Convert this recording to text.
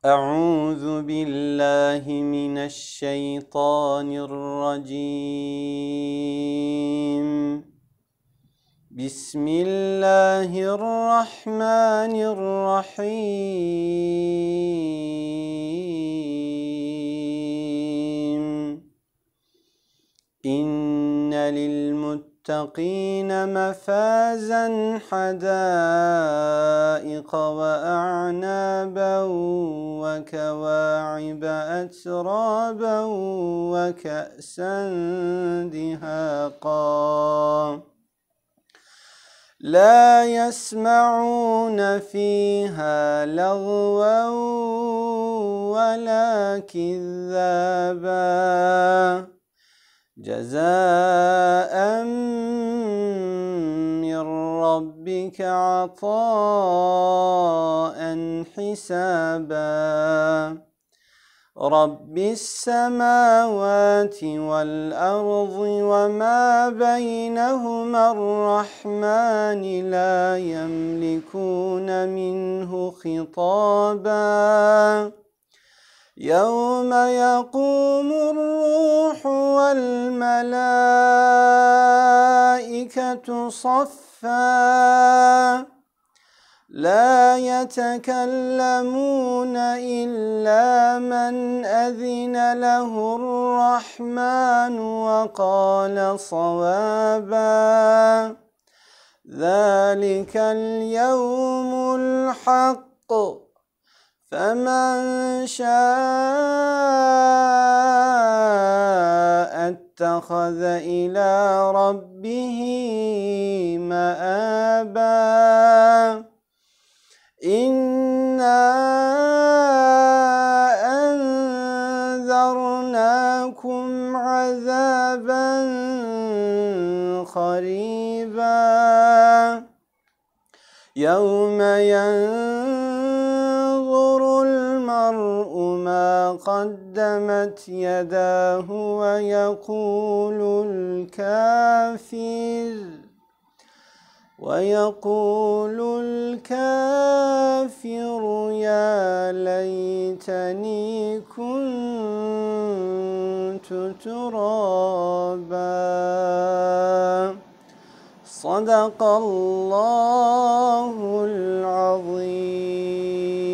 أعوذ بالله من الشيطان الرجيم. بسم الله الرحمن الرحيم. إن للمتقين مفازا حدائق وأعنابا وكواعب أترابا وكأسا دهاقا لا يسمعون فيها لغوا ولا كذابا جزاء من ربك عطاء حسابا رب السماوات والأرض وما بينهما الرحمن لا يملكون منه خطابا يوم يقوم الروح والملائكة صفا لا يتكلمون إلا من أذن له الرحمن وقال صوابا ذلك اليوم الحق فمن شاء اتخذ إلى ربه مآبا إنا أنذرناكم عذابا قريبا يوم ينظر المرء ما قدمت يداه ويقول الكافر يا ليتني كنت ترابا صدق الله العظيم.